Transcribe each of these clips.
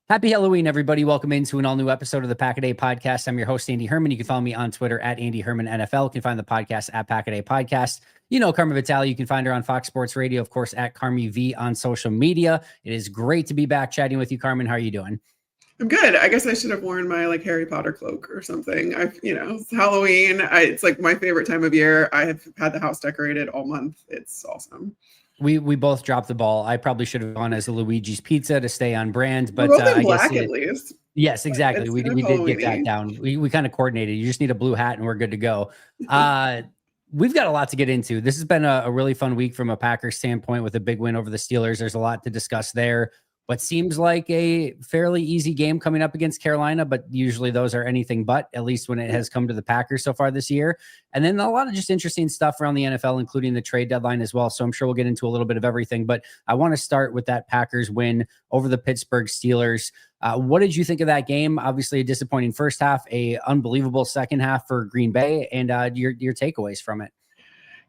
Happy Halloween, everybody. Welcome into an all-new episode of the Pack-A-Day Podcast. I'm your host, Andy Herman. You can follow me on Twitter at Andy Herman NFL. You can find the podcast at Pack-A-Day Podcast. You know Carmen Vitali. You can find her on Fox Sports Radio, of course, at Carmi V on social media. It is great to be back chatting with you, Carmen. How are you doing? I'm good. I guess I should have worn my Harry Potter cloak or something. It's Halloween. It's like my favorite time of year. I have had the house decorated all month. It's awesome. We both dropped the ball. I probably should have gone as a Luigi's Pizza to stay on brand, but We're both in I black guess at least. Yes, exactly. We did get that down. We kind of coordinated. You just need a blue hat and we're good to go. We've got a lot to get into. This has been a really fun week from a Packers standpoint with a big win over the Steelers. There's a lot to discuss there. What seems like a fairly easy game coming up against Carolina, but usually those are anything but, at least when it has come to the Packers so far this year. And then a lot of just interesting stuff around the NFL, including the trade deadline as well. So I'm sure we'll get into a little bit of everything, but I want to start with that Packers win over the Pittsburgh Steelers. What did you think of that game? Obviously a disappointing first half, a unbelievable second half for Green Bay, and your takeaways from it.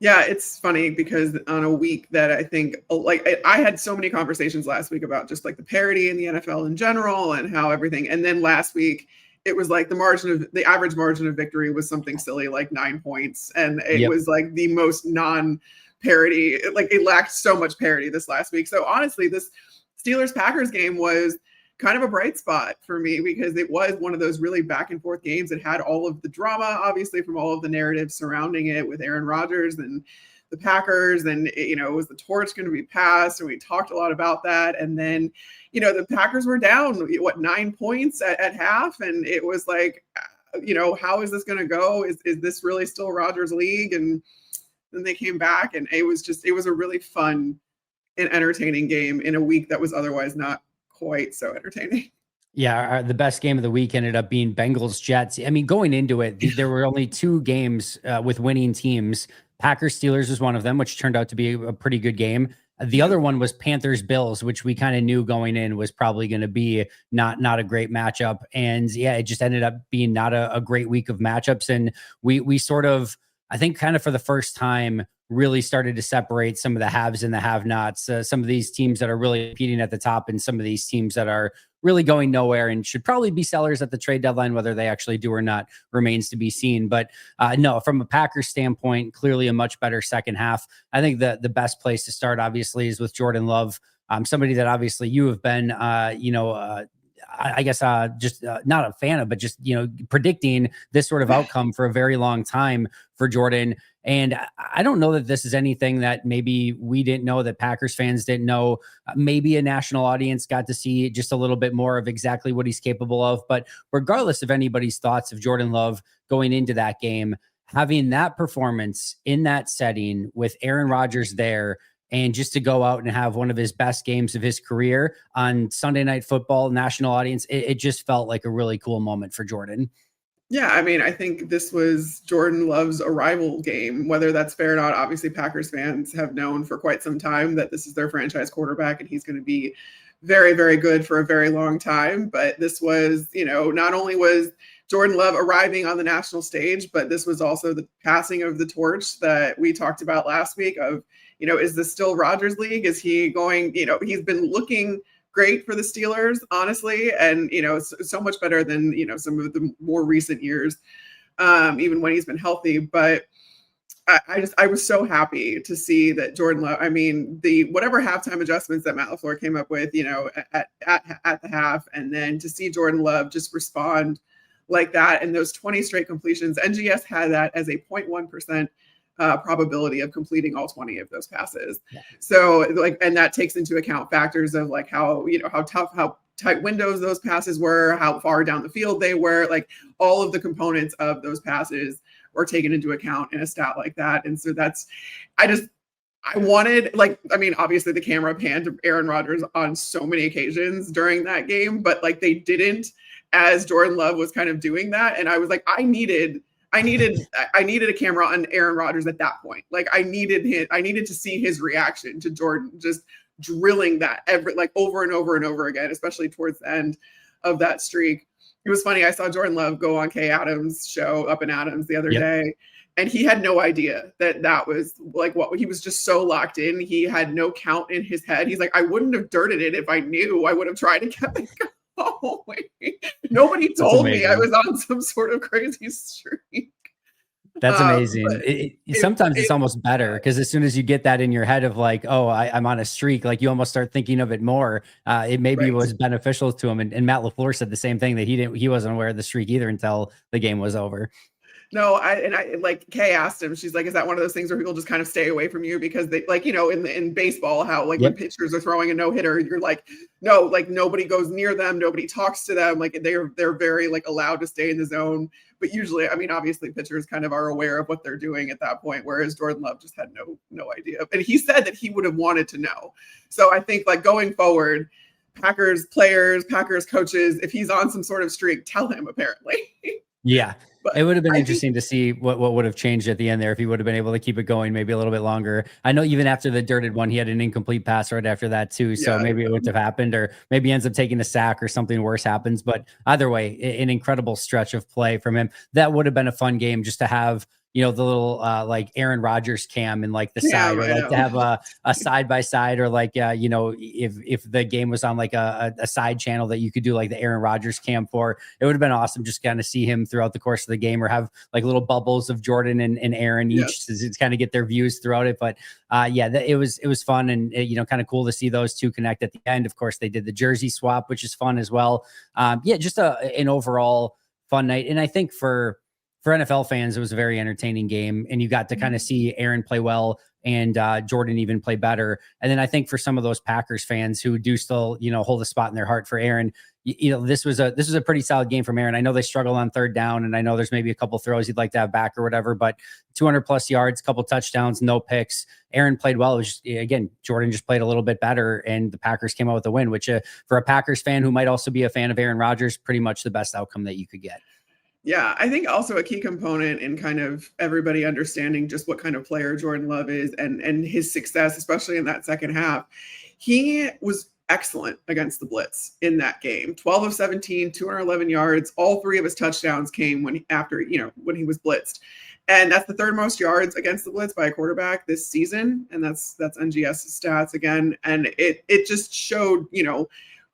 Yeah, it's funny because on a week that I think I had so many conversations last week about just like the parity in the NFL in general and how everything. And then last week it was like the average margin of victory was something silly like 9 points. And it was like the most non-parity, like it lacked so much parity this last week. So honestly, this Steelers Packers game was kind of a bright spot for me because it was one of those really back and forth games. It had all of the drama, obviously, from all of the narratives surrounding it with Aaron Rodgers and the Packers. And, was the torch going to be passed? And we talked a lot about that. And then, the Packers were down, 9 points at half. And it was like, how is this going to go? Is this really still Rodgers' league? And then they came back and it was a really fun and entertaining game in a week that was otherwise not quite so entertaining. Yeah, the best game of the week ended up being Bengals Jets. I mean, going into it, there were only two games with winning teams. Packers Steelers was one of them, which turned out to be a pretty good game. The other one was Panthers Bills, which we kind of knew going in was probably going to be not a great matchup. And yeah, it just ended up being not a great week of matchups. And we sort of, I think kind of for the first time, really started to separate some of the haves and the have-nots, some of these teams that are really competing at the top and some of these teams that are really going nowhere and should probably be sellers at the trade deadline. Whether they actually do or not remains to be seen. But no, from a Packers standpoint, clearly a much better second half. I think the best place to start, obviously, is with Jordan Love, somebody that obviously you have been, I guess just not a fan of, but just, predicting this sort of outcome for a very long time for Jordan. And I don't know that this is anything that maybe we didn't know, that Packers fans didn't know. Maybe a national audience got to see just a little bit more of exactly what he's capable of. But regardless of anybody's thoughts of Jordan Love going into that game, having that performance in that setting with Aaron Rodgers there, and just to go out and have one of his best games of his career on Sunday Night Football, national audience, it just felt like a really cool moment for Jordan. Yeah, I mean, I think this was Jordan Love's arrival game, whether that's fair or not. Obviously, Packers fans have known for quite some time that this is their franchise quarterback and he's going to be very, very good for a very long time. But this was, not only was Jordan Love arriving on the national stage, but this was also the passing of the torch that we talked about last week of, is this still Rodgers' league? Is he going, he's been looking great for the Steelers, honestly, and so much better than some of the more recent years, even when he's been healthy. But I was so happy to see that Jordan Love. I mean, the whatever halftime adjustments that Matt LaFleur came up with, at the half, and then to see Jordan Love just respond like that and those 20 straight completions. NGS had that as a 0.1% probability of completing all 20 of those passes. Yeah. So and that takes into account factors of like how tight windows those passes were, how far down the field they were, like all of the components of those passes were taken into account in a stat like that. And so I wanted, obviously the camera panned to Aaron Rodgers on so many occasions during that game, but they didn't as Jordan Love was kind of doing that. And I was like, I needed a camera on Aaron Rodgers at that point. I needed to see his reaction to Jordan just drilling that over and over and over again, especially towards the end of that streak. It was funny. I saw Jordan Love go on Kay Adams' show Up and Adams the other day, and he had no idea that was what he was just so locked in. He had no count in his head. He's like, I wouldn't have dirted it if I knew. I would have tried to get it. Oh, wait. Nobody That's told me I amazing. was on some sort of crazy streak. That's But amazing. Sometimes it's it almost better because as soon as you get that in your head of like, oh, I'm on a streak, like you almost start thinking of it more. It maybe right. was beneficial to him. And Matt LaFleur said the same thing that he wasn't aware of the streak either until the game was over. No, I like Kay asked him, she's like, is that one of those things where people just kind of stay away from you because they like, in baseball, how like when Yep. pitchers are throwing a no-hitter, you're like, no, like nobody goes near them, nobody talks to them, like they're very like allowed to stay in the zone. But usually, I mean, obviously pitchers kind of are aware of what they're doing at that point, whereas Jordan Love just had no idea. And he said that he would have wanted to know. So I think like going forward, Packers players, Packers coaches, if he's on some sort of streak, tell him apparently. Yeah. But It would have been I think interesting to see what would have changed at the end there if he would have been able to keep it going maybe a little bit longer. I know even after the dirted one, he had an incomplete pass right after that too. So yeah, maybe it wouldn't have happened, or maybe he ends up taking a sack or something worse happens. But either way, an incredible stretch of play from him. That would have been a fun game just to have, the little like Aaron Rodgers cam and like the side, Cam, or I like to know. have a side by side, or like if the game was on like a side channel that you could do like the Aaron Rodgers cam for, it would have been awesome just kind of see him throughout the course of the game, or have like little bubbles of Jordan and Aaron each to kind of get their views throughout it. But it was fun, and kind of cool to see those two connect at the end. Of course, they did the jersey swap, which is fun as well. Just an overall fun night. And I think for NFL fans, it was a very entertaining game, and you got to kind of see Aaron play well and Jordan even play better. And then I think for some of those Packers fans who do still, hold a spot in their heart for Aaron, this was a pretty solid game from Aaron. I know they struggle on third down, and I know there's maybe a couple throws you'd like to have back or whatever, but 200 plus yards, couple touchdowns, no picks. Aaron played well. It was just, again, Jordan just played a little bit better, and the Packers came out with a win, which for a Packers fan who might also be a fan of Aaron Rodgers, pretty much the best outcome that you could get. Yeah, I think also a key component in kind of everybody understanding just what kind of player Jordan Love is and his success, especially in that second half. He was excellent against the blitz in that game. 12 of 17, 211 yards. All three of his touchdowns came when he was blitzed. And that's the third most yards against the blitz by a quarterback this season. And that's NGS stats again. And it just showed,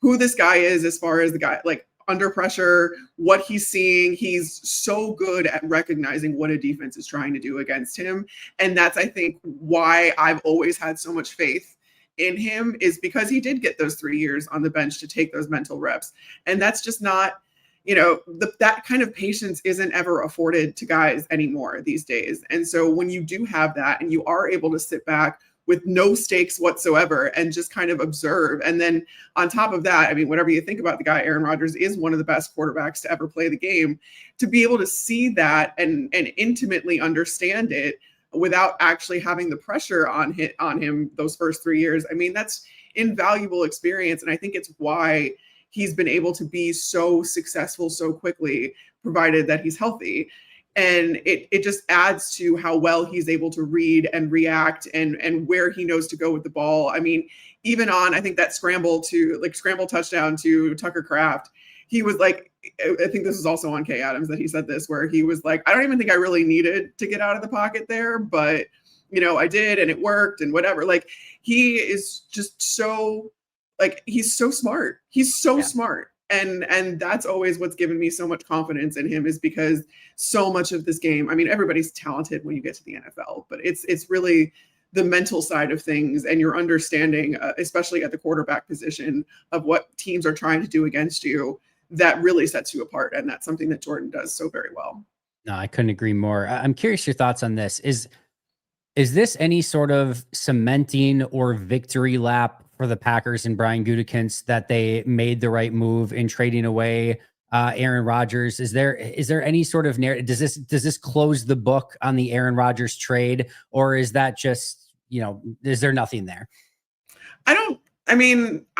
who this guy is as far as the guy, like, under pressure, what he's seeing. He's so good at recognizing what a defense is trying to do against him. And that's, I think, why I've always had so much faith in him, is because he did get those 3 years on the bench to take those mental reps. And that's just not, that kind of patience isn't ever afforded to guys anymore these days. And so when you do have that and you are able to sit back with no stakes whatsoever and just kind of observe. And then on top of that, I mean, whatever you think about the guy, Aaron Rodgers is one of the best quarterbacks to ever play the game. To be able to see that and intimately understand it without actually having the pressure on him those first 3 years, I mean, that's invaluable experience. And I think it's why he's been able to be so successful so quickly, provided that he's healthy. And it just adds to how well he's able to read and react and where he knows to go with the ball. I mean, even on, I think that scramble touchdown to Tucker Kraft, he was like, I think this was also on Kay Adams that he said this, where he was like, I don't even think I really needed to get out of the pocket there, but I did, and it worked and whatever. Like, he is just so, like, he's so smart. He's so smart. And that's always what's given me so much confidence in him, is because so much of this game, I mean, everybody's talented when you get to the NFL, but it's really the mental side of things and your understanding, especially at the quarterback position, of what teams are trying to do against you, that really sets you apart. And that's something that Jordan does so very well. No, I couldn't agree more. I'm curious your thoughts on this. Is this any sort of cementing or victory lap for the Packers and Brian Gutekunst that they made the right move in trading away Aaron Rodgers? Is there any sort of narrative? Does this close the book on the Aaron Rodgers trade, or is that just, is there nothing there?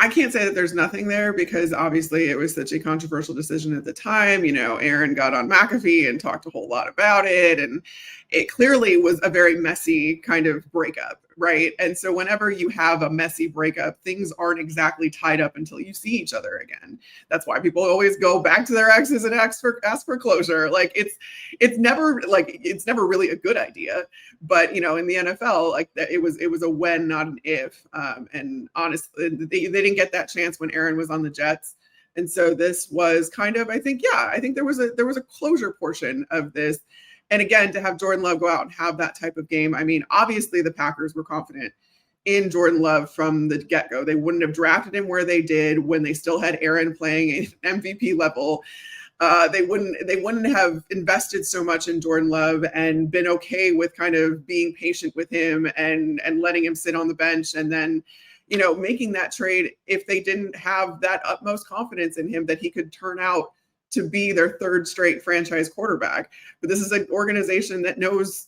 I can't say that there's nothing there, because obviously it was such a controversial decision at the time. Aaron got on McAfee and talked a whole lot about it, and it clearly was a very messy kind of breakup, right? And so whenever you have a messy breakup, things aren't exactly tied up until you see each other again. That's why people always go back to their exes and ask for closure. Like, it's never really a good idea. But in the NFL, like, it was a when, not an if. And honestly, they didn't get that chance when Aaron was on the Jets. And so this was kind of, I think there was a closure portion of this. And again, to have Jordan Love go out and have that type of game, I mean, obviously the Packers were confident in Jordan Love from the get-go. They wouldn't have drafted him where they did when they still had Aaron playing at MVP level. They wouldn't have invested so much in Jordan Love and been okay with kind of being patient with him and letting him sit on the bench and then, making that trade if they didn't have that utmost confidence in him that he could turn out to be their third straight franchise quarterback. But this is an organization that knows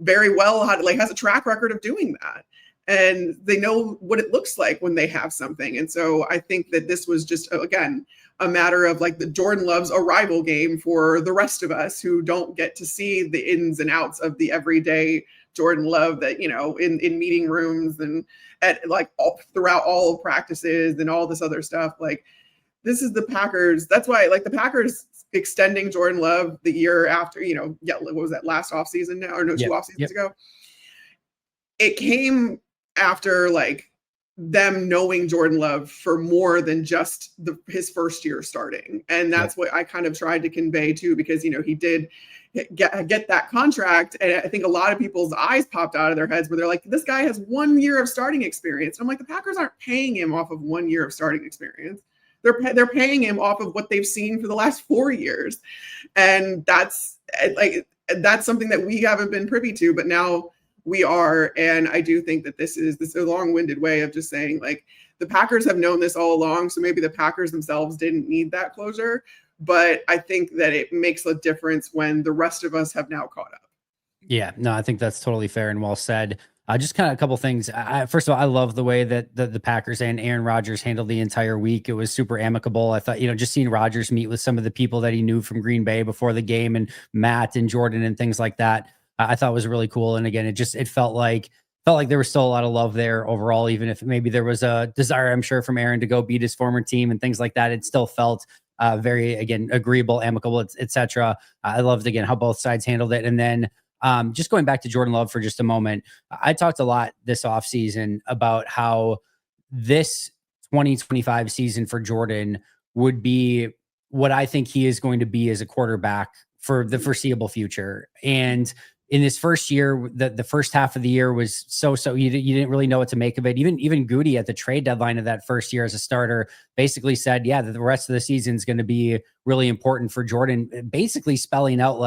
very well how to, has a track record of doing that. And they know what it looks like when they have something. And so I think that this was just, again, a matter of the Jordan Love's arrival game for the rest of us who don't get to see the ins and outs of the everyday Jordan Love that, in meeting rooms and at throughout all of practices and all this other stuff. This is the Packers. That's why the Packers extending Jordan Love the year after, what was that, last offseason now? Or no, 2 off seasons ago. It came after them knowing Jordan Love for more than just his first year starting. And that's what I kind of tried to convey too, because, he did get that contract. And I think a lot of people's eyes popped out of their heads where they're like, this guy has 1 year of starting experience. And I'm like, the Packers aren't paying him off of 1 year of starting experience. They're paying him off of what they've seen for the last 4 years. And that's something that we haven't been privy to, but now we are. And I do think that this is a long-winded way of just saying the Packers have known this all along. So maybe the Packers themselves didn't need that closure, but I think that it makes a difference when the rest of us have now caught up. Yeah, no, I think that's totally fair and well said. Just kind of a couple things. First of all, I love the way that the Packers and Aaron Rodgers handled the entire week. It was super amicable. I thought, just seeing Rodgers meet with some of the people that he knew from Green Bay before the game and Matt and Jordan and things like that, I thought was really cool. And again, it felt like there was still a lot of love there overall, even if maybe there was a desire, I'm sure, from Aaron to go beat his former team and things like that. It still felt very, again, agreeable, amicable, etc. I loved, again, how both sides handled it. And then just going back to Jordan Love for just a moment, I talked a lot this offseason about how this 2025 season for Jordan would be what I think he is going to be as a quarterback for the foreseeable future. And in this first year, the first half of the year was so you didn't really know what to make of it. Even Goody at the trade deadline of that first year as a starter basically said, that the rest of the season is going to be really important for Jordan, basically spelling out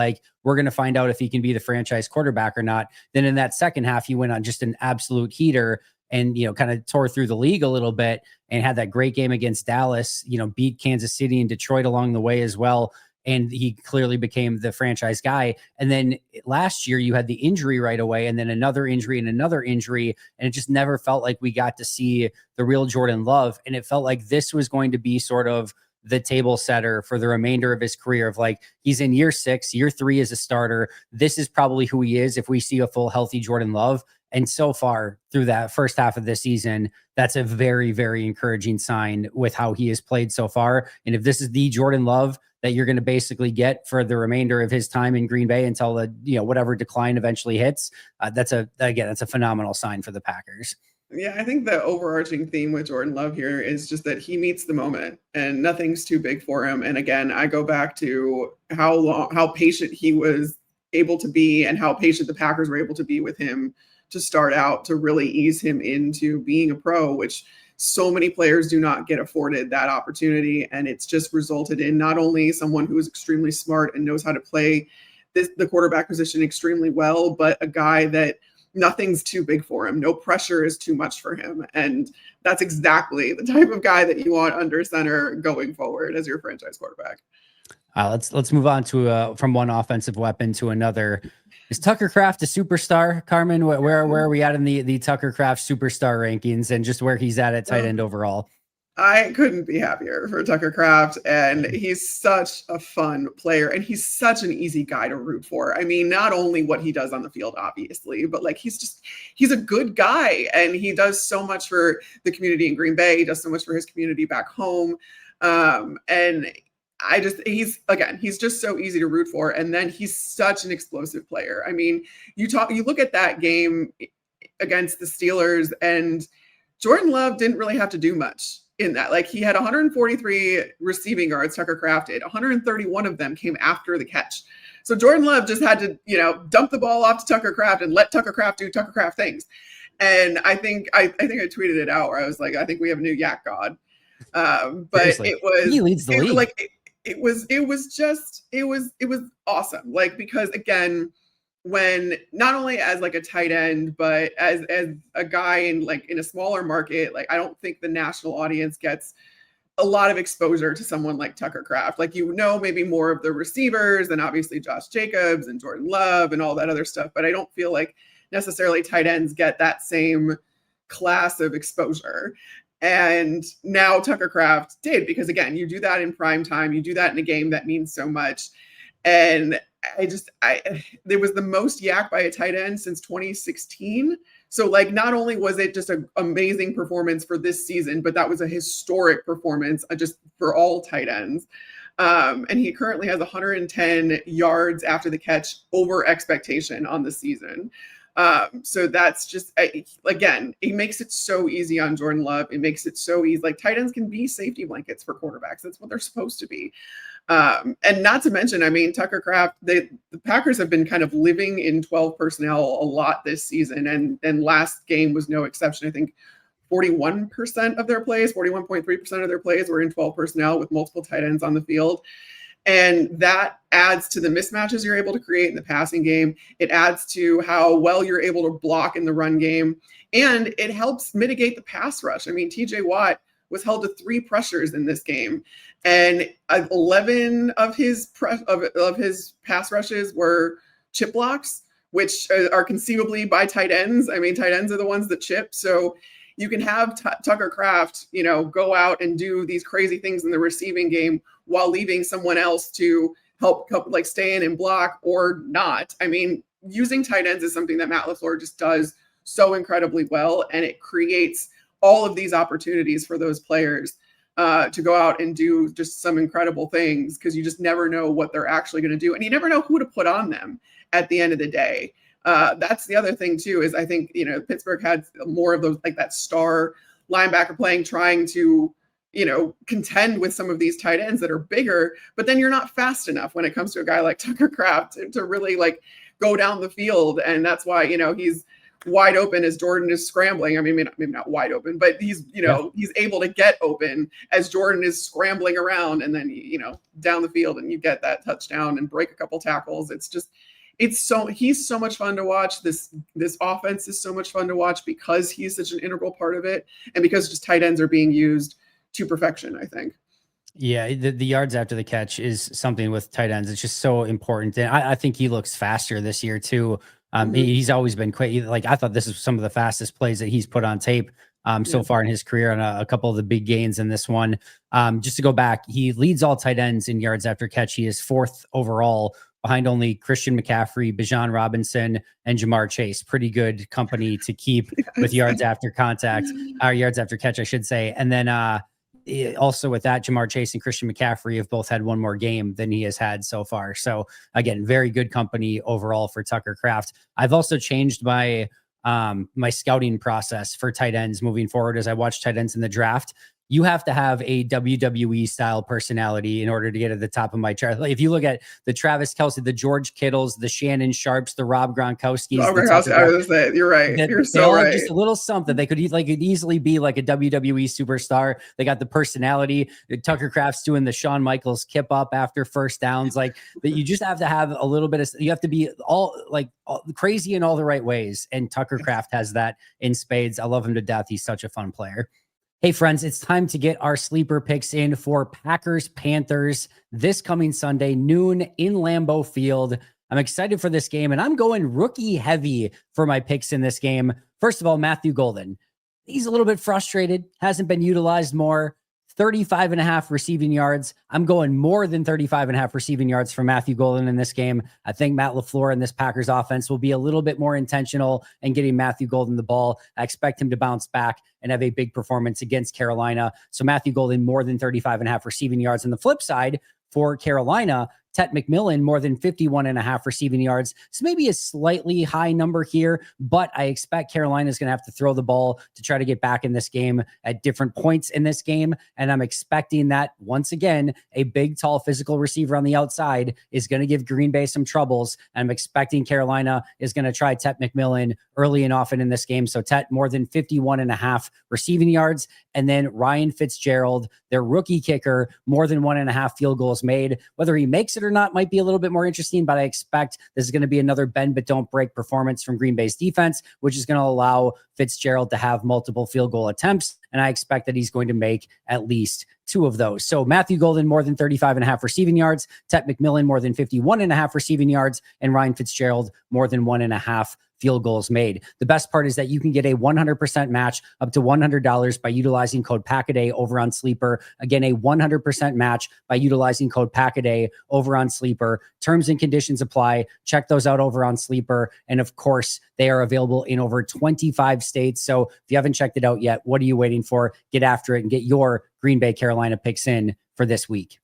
we're going to find out if he can be the franchise quarterback or not. Then in that second half, he went on just an absolute heater and, kind of tore through the league a little bit and had that great game against Dallas, beat Kansas City and Detroit along the way as well. And he clearly became the franchise guy. And then last year you had the injury right away and then another injury and another injury. And it just never felt like we got to see the real Jordan Love. And it felt like this was going to be sort of the table setter for the remainder of his career of he's in year 6, year 3 as a starter. This is probably who he is if we see a full healthy Jordan Love. And so far through that first half of the season, that's a very, very encouraging sign with how he has played so far. And if this is the Jordan Love that you're going to basically get for the remainder of his time in Green Bay until the, whatever decline eventually hits, that's a phenomenal sign for the Packers. Yeah, I think the overarching theme with Jordan Love here is just that he meets the moment and nothing's too big for him. And again, I go back to how patient he was able to be and how patient the Packers were able to be with him to start out to really ease him into being a pro, which so many players do not get afforded that opportunity. And it's just resulted in not only someone who is extremely smart and knows how to play the quarterback position extremely well, but a guy that nothing's too big for him. No pressure is too much for him. And that's exactly the type of guy that you want under center going forward as your franchise quarterback. Let's move on to from one offensive weapon to another. Is Tucker Kraft a superstar, Carmen? Where are we at in the Tucker Kraft superstar rankings and just where he's at tight end overall? I couldn't be happier for Tucker Kraft, and he's such a fun player, and he's such an easy guy to root for. I mean, not only what he does on the field, obviously, but he's a good guy, and he does so much for the community in Green Bay. He does so much for his community back home, and he's just so easy to root for. And then he's such an explosive player. I mean, you look at that game against the Steelers, and Jordan Love didn't really have to do much in that. Like, he had 143 receiving yards, Tucker Kraft did. 131 of them came after the catch. So Jordan Love just had to, dump the ball off to Tucker Kraft and let Tucker Kraft do Tucker Kraft things. And I think I tweeted it out where I was like, I think we have a new yak god. But Seriously. He leads the league. It was awesome. Like, because again, when not only as like a tight end, but as a guy in a smaller market, like, I don't think the national audience gets a lot of exposure to someone like Tucker Kraft. Like, maybe more of the receivers and obviously Josh Jacobs and Jordan Love and all that other stuff. But I don't feel like necessarily tight ends get that same class of exposure. And now Tucker Kraft did, because again, you do that in prime time, you do that in a game that means so much. And there was the most yak by a tight end since 2016. So like, not only was it just an amazing performance for this season, but that was a historic performance just for all tight ends. And he currently has 110 yards after the catch over expectation on the season. So that's just, again, it makes it so easy on Jordan Love. It makes it so easy. Like, tight ends can be safety blankets for quarterbacks. That's what they're supposed to be. And not to mention, I mean, Tucker Kraft, the Packers have been kind of living in 12 personnel a lot this season. And last game was no exception. I think 41% of their plays, 41.3% of their plays were in 12 personnel with multiple tight ends on the field. And that adds to the mismatches you're able to create in the passing game. It adds to how well you're able to block in the run game. And it helps mitigate the pass rush. I mean, TJ Watt was held to 3 pressures in this game. And 11 of his pass rushes were chip blocks, which are conceivably by tight ends. I mean, tight ends are the ones that chip. So you can have Tucker Kraft, go out and do these crazy things in the receiving game while leaving someone else to help like stay in and block or not. I mean, using tight ends is something that Matt LaFleur just does so incredibly well. And it creates all of these opportunities for those players to go out and do just some incredible things, because you just never know what they're actually going to do. And you never know who to put on them at the end of the day. That's the other thing too, is I think, Pittsburgh had more of those, like that star linebacker playing, trying to, contend with some of these tight ends that are bigger, but then you're not fast enough when it comes to a guy like Tucker Kraft to really like go down the field. And that's why, he's wide open as Jordan is scrambling. I mean, maybe not wide open, but he's, he's able to get open as Jordan is scrambling around, and then, down the field, and you get that touchdown and break a couple tackles. It's just, he's so much fun to watch. This offense is so much fun to watch because he's such an integral part of it, and because just tight ends are being used to perfection, I think. Yeah, the yards after the catch is something with tight ends. It's just so important. And I think he looks faster this year too. He's always been quick. Like, I thought this is some of the fastest plays that he's put on tape so far in his career, on a couple of the big gains in this one. Just to go back, he leads all tight ends in yards after catch. He is 4th overall, behind only Christian McCaffrey, Bijan Robinson, and Jamar Chase. Pretty good company to keep with yards after contact, or yards after catch, I should say. And then also with that, Jamar Chase and Christian McCaffrey have both had one more game than he has had so far. So again, very good company overall for Tucker Kraft. I've also changed my my scouting process for tight ends moving forward. As I watch tight ends in the draft, you have to have a WWE style personality in order to get at the top of my chart. Like, if you look at the Travis Kelce, the George Kittles, the Shannon Sharps, the Rob Gronkowskis, I was going to say, you're right. You're so right. Just a little something. They could easily be like a WWE superstar. They got the personality. Tucker Kraft's doing the Shawn Michaels kip up after first downs. Like, you just have to have a little bit of, you have to be all crazy in all the right ways. And Tucker Kraft has that in spades. I love him to death. He's such a fun player. Hey, friends, it's time to get our sleeper picks in for Packers Panthers this coming Sunday, noon in Lambeau Field. I'm excited for this game, and I'm going rookie heavy for my picks in this game. First of all, Matthew Golden. He's a little bit frustrated, hasn't been utilized more. 35.5 receiving yards. I'm going more than 35.5 receiving yards for Matthew Golden in this game. I think Matt LaFleur and this Packers offense will be a little bit more intentional in getting Matthew Golden the ball. I expect him to bounce back and have a big performance against Carolina. So Matthew Golden, more than 35.5 receiving yards. On the flip side, for Carolina, Tet McMillan more than 51.5 receiving yards. So maybe a slightly high number here, but I expect Carolina is going to have to throw the ball to try to get back in this game at different points in this game. And I'm expecting that once again, a big, tall, physical receiver on the outside is going to give Green Bay some troubles. And I'm expecting Carolina is going to try Tet McMillan early and often in this game. So Tet more than 51.5 receiving yards. And then Ryan Fitzgerald, their rookie kicker, more than 1.5 field goals made. Whether he makes it or not might be a little bit more interesting, but I expect this is going to be another bend but don't break performance from Green Bay's defense, which is going to allow Fitzgerald to have multiple field goal attempts. And I expect that he's going to make at least 2 of those. So Matthew Golden, more than 35.5 receiving yards, Tet McMillan, more than 51.5 receiving yards, and Ryan Fitzgerald, more than 1.5 field goals made. The best part is that you can get a 100% match up to $100 by utilizing code Packaday over on Sleeper. Again, a 100% match by utilizing code Packaday over on Sleeper. Terms and conditions apply. Check those out over on Sleeper. And of course, they are available in over 25 states. So if you haven't checked it out yet, what are you waiting for? Get after it and get your Green Bay Carolina picks in for this week.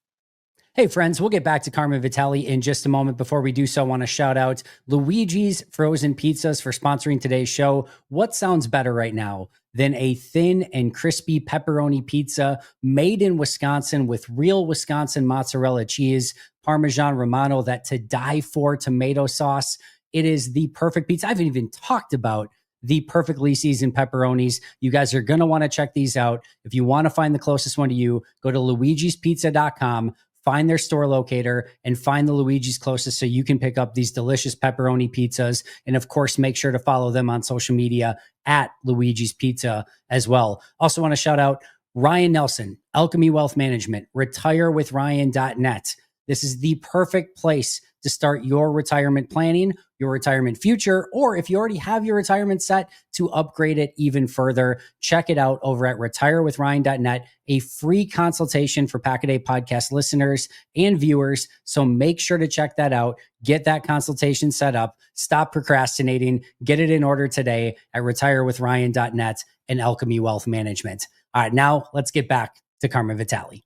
Hey friends, we'll get back to Carmen Vitali in just a moment. Before we do so, I want to shout out Luigi's Frozen Pizzas for sponsoring today's show. What sounds better right now than a thin and crispy pepperoni pizza made in Wisconsin with real Wisconsin mozzarella cheese, Parmesan Romano, that to die for tomato sauce. It is the perfect pizza. I haven't even talked about the perfectly seasoned pepperonis. You guys are going to want to check these out. If you want to find the closest one to you, go to luigispizza.com. Find their store locator and find the Luigi's closest so you can pick up these delicious pepperoni pizzas. And of course, make sure to follow them on social media at Luigi's Pizza as well. Also want to shout out Ryan Nelson, Alchemy Wealth Management, retirewithryan.net. This is the perfect place to start your retirement planning, your retirement future, or if you already have your retirement set, to upgrade it even further. Check it out over at retirewithryan.net, a free consultation for Packaday podcast listeners and viewers. So make sure to check that out. Get that consultation set up. Stop procrastinating. Get it in order today at retirewithryan.net and Alchemy Wealth Management. All right, now let's get back to Carmen Vitali.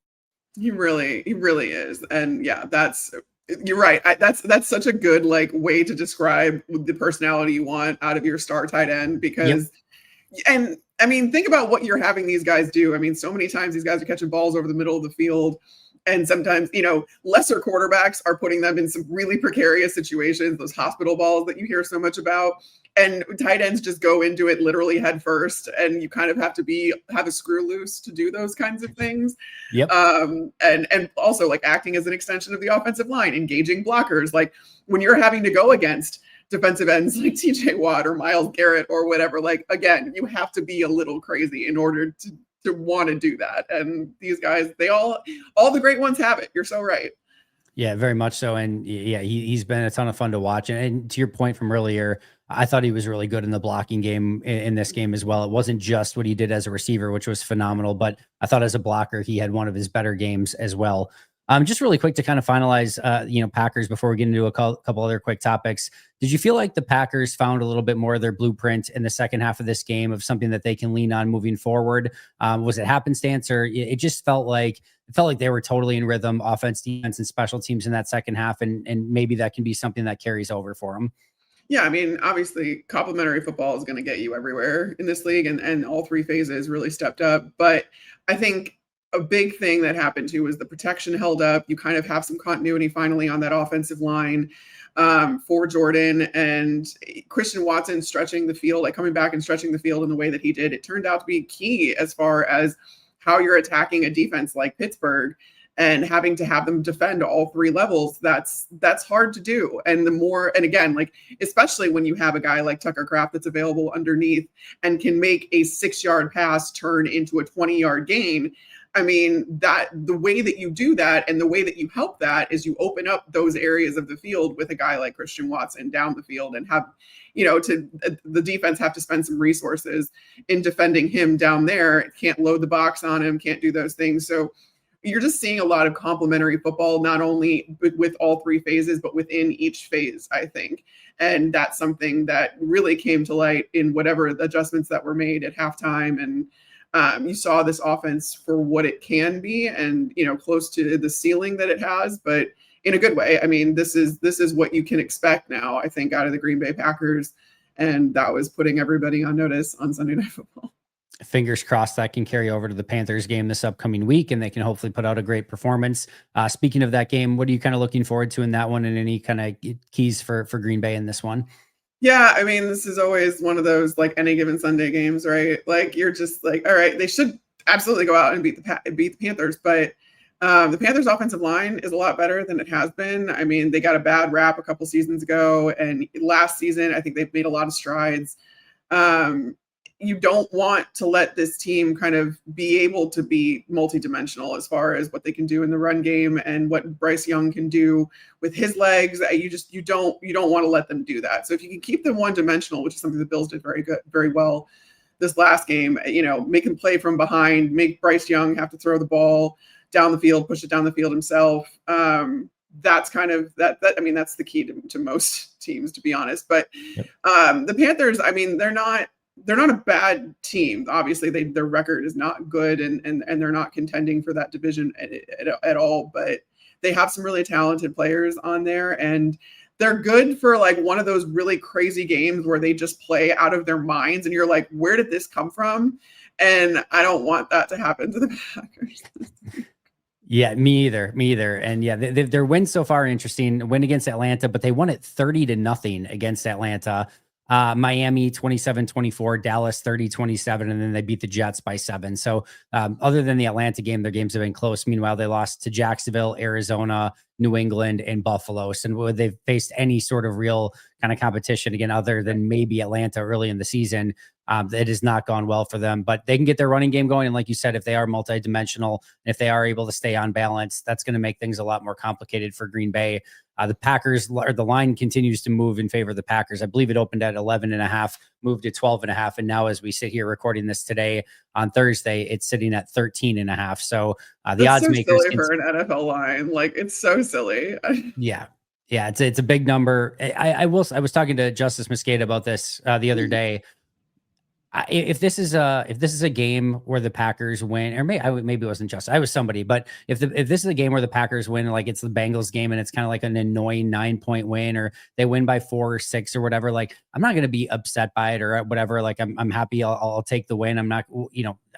He really is. And yeah, you're right. That's such a good way to describe the personality you want out of your star tight end, because, and I mean, think about what you're having these guys do. I mean, so many times these guys are catching balls over the middle of the field. And sometimes, lesser quarterbacks are putting them in some really precarious situations, those hospital balls that you hear so much about. And tight ends just go into it literally head first. And you kind of have to have a screw loose to do those kinds of things. Yep. And also acting as an extension of the offensive line, engaging blockers. Like when you're having to go against defensive ends like TJ Watt or Myles Garrett or whatever, again, you have to be a little crazy in order to want to do that. And these guys, all the great ones have it. You're so right. Yeah, very much so. And yeah, he's been a ton of fun to watch. And to your point from earlier, I thought he was really good in the blocking game in this game as well. It wasn't just what he did as a receiver, which was phenomenal, but I thought as a blocker, he had one of his better games as well. Just really quick to kind of finalize, Packers before we get into a couple other quick topics. Did you feel like the Packers found a little bit more of their blueprint in the second half of this game of something that they can lean on moving forward? Was it happenstance, or it just felt like they were totally in rhythm, offense, defense, and special teams in that second half, and maybe that can be something that carries over for them? Yeah, I mean, obviously, complementary football is going to get you everywhere in this league, and all 3 phases really stepped up. But I think a big thing that happened too was the protection held up. You kind of have some continuity finally on that offensive line for Jordan, and Christian Watson stretching the field, coming back and stretching the field in the way that he did. It turned out to be key as far as how you're attacking a defense like Pittsburgh and having to have them defend all 3 levels. That's hard to do. And and again, especially when you have a guy like Tucker Kraft that's available underneath and can make a 6-yard pass turn into a 20-yard gain. I mean, that the way that you do that and the way that you help that is you open up those areas of the field with a guy like Christian Watson down the field, and have, the defense have to spend some resources in defending him down there. Can't load the box on him, can't do those things. So you're just seeing a lot of complementary football, not only with all 3 phases, but within each phase, I think. And that's something that really came to light in whatever the adjustments that were made at halftime. And you saw this offense for what it can be, and close to the ceiling that it has, but in a good way. I mean, this is what you can expect now, I think, out of the Green Bay Packers. And that was putting everybody on notice on Sunday Night Football. Fingers crossed that can carry over to the Panthers game this upcoming week, and they can hopefully put out a great performance. Speaking of that game, what are you kind of looking forward to in that one, and any kind of keys for Green Bay in this one? Yeah, I mean, this is always one of those like any given Sunday games, right? Like you're just like, all right, they should absolutely go out and beat the Panthers, but the Panthers' offensive line is a lot better than it has been. I mean, they got a bad rap a couple seasons ago, and last season I think they've made a lot of strides. You don't want to let this team kind of be able to be multidimensional as far as what they can do in the run game and what Bryce Young can do with his legs. You don't want to let them do that. So if you can keep them one dimensional, which is something the Bills did very well this last game, make them play from behind, make Bryce Young have to throw the ball down the field, push it down the field himself. That's kind of that. I mean, that's the key to most teams, to be honest. But the Panthers, I mean, they're not a bad team. Obviously, their record is not good, and they're not contending for that division at all. But they have some really talented players on there, and they're good for like one of those really crazy games where they just play out of their minds, and you're like, where did this come from? And I don't want that to happen to the Packers. Yeah, me either. And yeah, their wins so far are interesting. Win against Atlanta, but they won it 30-0 against Atlanta. Miami 27-24, Dallas 30-27, and then they beat the Jets by 7. So other than the Atlanta game, their games have been close. Meanwhile, they lost to Jacksonville, Arizona, New England, and Buffalo. So when they've faced any sort of real kind of competition again, other than maybe Atlanta early in the season, it has not gone well for them. But they can get their running game going. And like you said, if they are multidimensional, and if they are able to stay on balance, that's going to make things a lot more complicated for Green Bay. The Packers, or the line continues to move in favor of the Packers. I believe it opened at 11.5, moved to 12.5. And now as we sit here recording this today on Thursday, it's sitting at 13.5. So the odds makers for an NFL line. Like, it's so silly. Yeah. It's a big number. I was talking to Justice Mosqueda about this the other day. If this is a game where the Packers win, or maybe it wasn't just, I was somebody, but if this is a game where the Packers win, like it's the Bengals game and it's kind of like an annoying 9-point win, or they win by 4 or 6 or whatever, like I'm not going to be upset by it or whatever. Like I'm happy. I'll take the win. I'm not,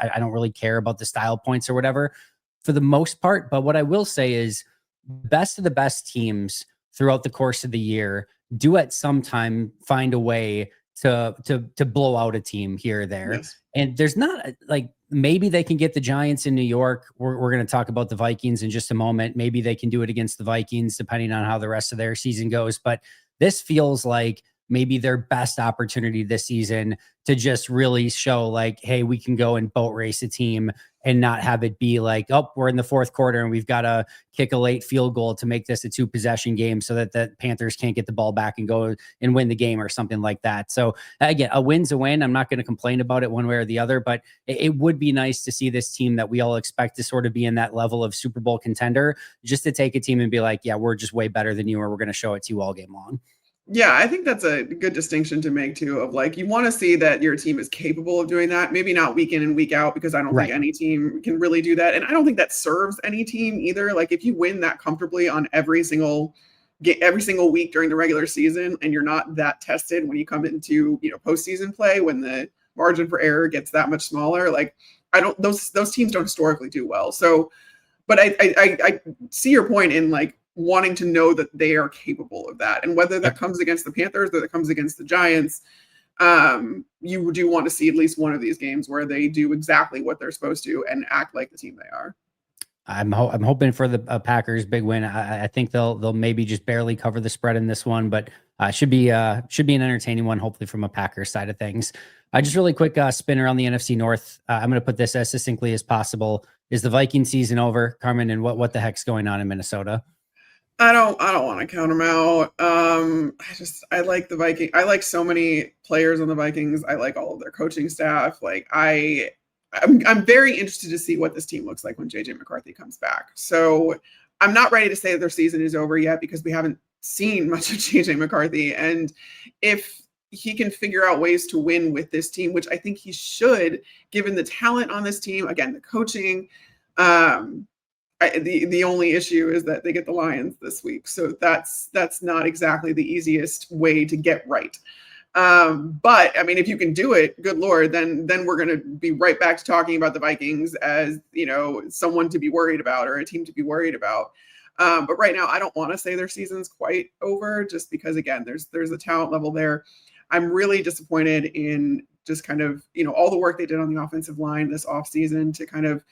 I don't really care about the style points or whatever for the most part. But what I will say is best of the best teams throughout the course of the year do at some time find a way to blow out a team here or there. Yes. And there's not like, maybe they can get the Giants in New York. We're going to talk about the Vikings in just a moment. Maybe they can do it against the Vikings, depending on how the rest of their season goes. But this feels like maybe their best opportunity this season to just really show like, hey, we can go and boat race a team and not have it be like, oh, we're in the fourth quarter and we've got to kick a late field goal to make this a 2-possession game so that the Panthers can't get the ball back and go and win the game or something like that. So again, a win's a win. I'm not going to complain about it one way or the other, but it would be nice to see this team that we all expect to sort of be in that level of Super Bowl contender, just to take a team and be like, yeah, we're just way better than you, or we're going to show it to you all game long. Yeah, I think that's a good distinction to make too, of like, you want to see that your team is capable of doing that. Maybe not week in and week out, because I don't think any team can really do that. And I don't think that serves any team either. Like if you win that comfortably on every single week during the regular season, and you're not that tested when you come into, postseason play, when the margin for error gets that much smaller, like those teams don't historically do well. So, but I see your point in like wanting to know that they are capable of that. And whether that comes against the Panthers or that comes against the Giants, you do want to see at least one of these games where they do exactly what they're supposed to and act like the team they are. I'm hoping for the Packers big win. I think they'll maybe just barely cover the spread in this one, but should be an entertaining one, hopefully from a Packers side of things. Just really quick spin around the NFC North. I'm going to put this as succinctly as possible. Is the Viking season over, Carmen? And what the heck's going on in Minnesota? I don't want to count them out. I like the Vikings. I like so many players on the Vikings. I like all of their coaching staff. Like I'm very interested to see what this team looks like when JJ McCarthy comes back. So I'm not ready to say that their season is over yet, because we haven't seen much of JJ McCarthy. And if he can figure out ways to win with this team, which I think he should, given the talent on this team, again, the coaching, The only issue is that they get the Lions this week, so that's not exactly the easiest way to get right. But I mean, if you can do it, good Lord, then we're going to be right back to talking about the Vikings as, someone to be worried about or a team to be worried about. But right now, I don't want to say their season's quite over, just because, again, there's a talent level there. I'm really disappointed in just kind of, all the work they did on the offensive line this offseason to kind of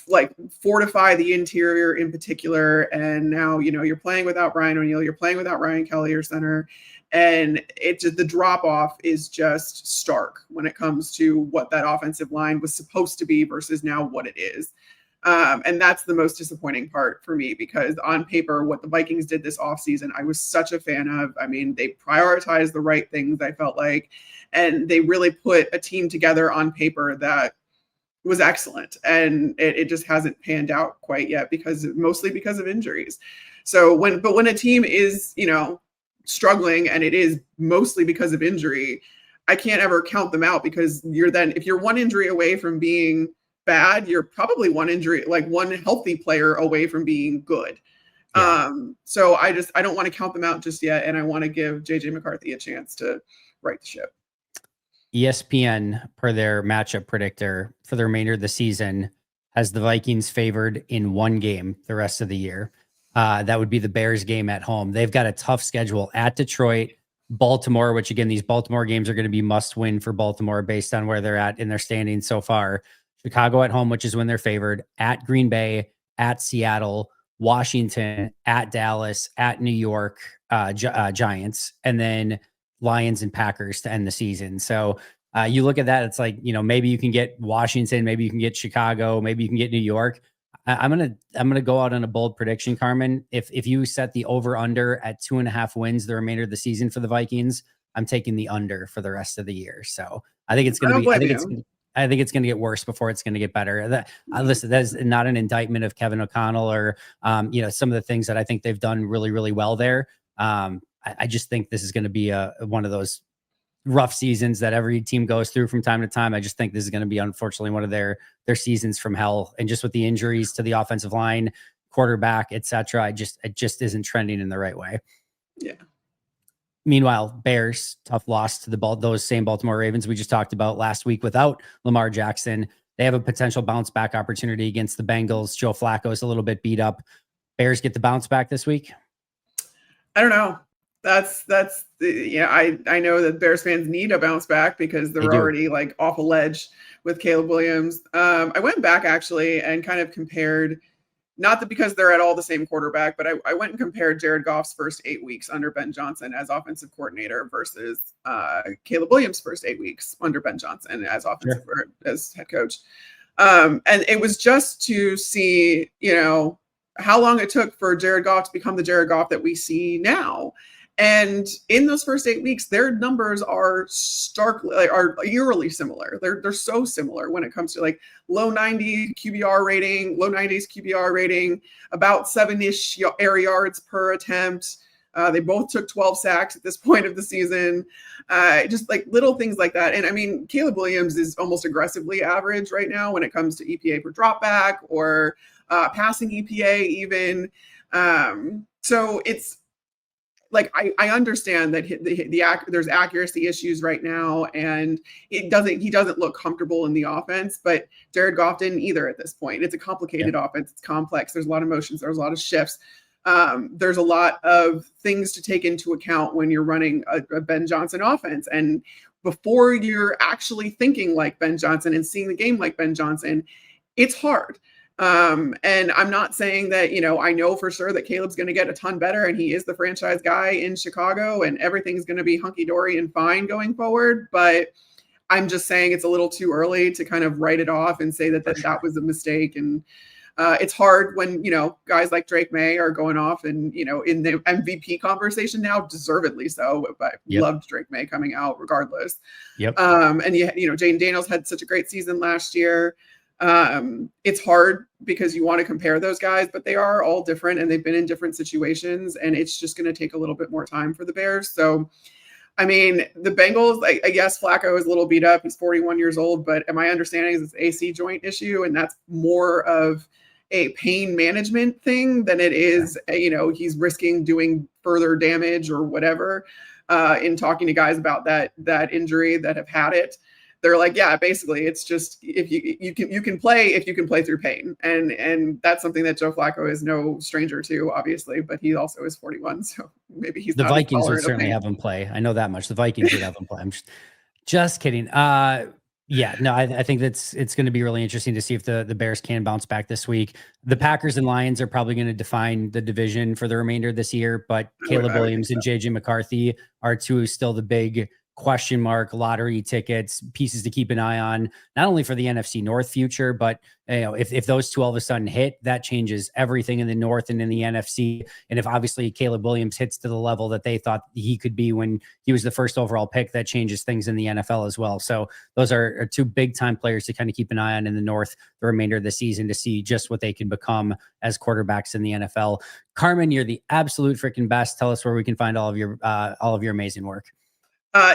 like fortify the interior in particular. And now, you're playing without Brian O'Neill, you're playing without Ryan Kelly, your center. And it just, the drop off is just stark when it comes to what that offensive line was supposed to be versus now what it is. And that's the most disappointing part for me, because on paper, what the Vikings did this offseason, I was such a fan of. I mean, they prioritized the right things, I felt like, and they really put a team together on paper that was excellent. And it just hasn't panned out quite yet, mostly because of injuries. So when a team is, struggling, and it is mostly because of injury, I can't ever count them out, because if you're one injury away from being bad, you're probably one healthy player away from being good. Yeah. So I don't want to count them out just yet. And I want to give JJ McCarthy a chance to right the ship. ESPN, per their matchup predictor for the remainder of the season, has the Vikings favored in one game the rest of the year. That would be the Bears game at home. They've got a tough schedule at Detroit, Baltimore, which again, these Baltimore games are going to be must win for Baltimore based on where they're at in their standing so far. Chicago at home, which is when they're favored, at Green Bay, at Seattle, Washington, at Dallas, at New York, Giants, and then Lions and Packers to end the season. So you look at that, it's like, maybe you can get Washington, maybe you can get Chicago, maybe you can get New York. I'm gonna go out on a bold prediction, Carmen. If you set the over under at 2.5 wins the remainder of the season for the Vikings, I'm taking the under for the rest of the year. So I think it's gonna be. I think it's going to get worse before it's going to get better. Listen, that's not an indictment of Kevin O'Connell or some of the things that I think they've done really, really well there. I just think this is going to be one of those rough seasons that every team goes through from time to time. I just think this is going to be, unfortunately, one of their seasons from hell. And just with the injuries to the offensive line, quarterback, etc., it just isn't trending in the right way. Yeah. Meanwhile, Bears, tough loss to those same Baltimore Ravens we just talked about last week without Lamar Jackson. They have a potential bounce back opportunity against the Bengals. Joe Flacco is a little bit beat up. Bears get the bounce back this week? I don't know. I know that Bears fans need a bounce back because they're already like off a ledge with Caleb Williams. I went back actually and kind of compared, not that because they're at all the same quarterback, but I went and compared Jared Goff's first 8 weeks under Ben Johnson as offensive coordinator versus Caleb Williams' first 8 weeks under Ben Johnson as as head coach. And it was just to see, how long it took for Jared Goff to become the Jared Goff that we see now. And in those first 8 weeks, their numbers are eerily similar. They're so similar when it comes to like low 90s QBR rating, about 7-ish air yards per attempt. They both took 12 sacks at this point of the season. Just like little things like that. And I mean, Caleb Williams is almost aggressively average right now when it comes to EPA per dropback or passing EPA even. So it's like, I understand that there's accuracy issues right now, and he doesn't look comfortable in the offense, but Jared Goff didn't either at this point. It's a complicated offense. It's complex. There's a lot of motions. There's a lot of shifts. There's a lot of things to take into account when you're running a Ben Johnson offense. And before you're actually thinking like Ben Johnson and seeing the game like Ben Johnson, it's hard. And I'm not saying that, I know for sure that Caleb's going to get a ton better and he is the franchise guy in Chicago and everything's going to be hunky-dory and fine going forward. But I'm just saying it's a little too early to kind of write it off and say that was a mistake. And it's hard when, guys like Drake May are going off and, in the MVP conversation now, deservedly so, but loved Drake May coming out regardless. And Jaden Daniels had such a great season last year. It's hard because you want to compare those guys, but they are all different and they've been in different situations, and it's just going to take a little bit more time for the Bears. So, I mean, the Bengals, I guess Flacco is a little beat up. He's 41 years old, but my understanding is it's AC joint issue, and that's more of, a pain management thing than it is, he's risking doing further damage or whatever. In talking to guys about that injury that have had it, they're like, yeah, basically it's just if you can play through pain, and that's something that Joe Flacco is no stranger to, obviously, but he also is 41, so maybe he's the not Vikings would certainly have him play. I know that much. The Vikings would have him play. I'm just kidding. Yeah, no, I think it's going to be really interesting to see if the Bears can bounce back this week. The Packers and Lions are probably going to define the division for the remainder of this year, but Caleb Williams and JJ McCarthy are still the big question mark lottery tickets, pieces to keep an eye on, not only for the NFC North future, but if those two all of a sudden hit, that changes everything in the North and in the NFC. And if obviously Caleb Williams hits to the level that they thought he could be when he was the first overall pick, that changes things in the NFL as well. So those are two big time players to kind of keep an eye on in the North the remainder of the season to see just what they can become as quarterbacks in the NFL. Carmen, you're the absolute freaking best. Tell us where we can find all of your amazing work.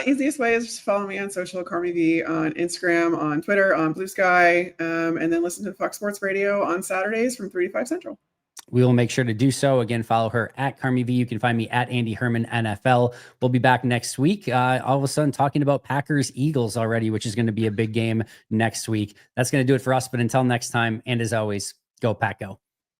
Easiest way is just follow me on social, Carmi V, on Instagram, on Twitter, on Blue Sky, and then listen to Fox Sports Radio on Saturdays from 3 to 5 Central. We will make sure to do so. Again, follow her at Carmi V. You can find me at Andy Herman NFL. We'll be back next week. All of a sudden talking about Packers Eagles already, which is going to be a big game next week. That's going to do it for us. But until next time, and as always, go Pack Go.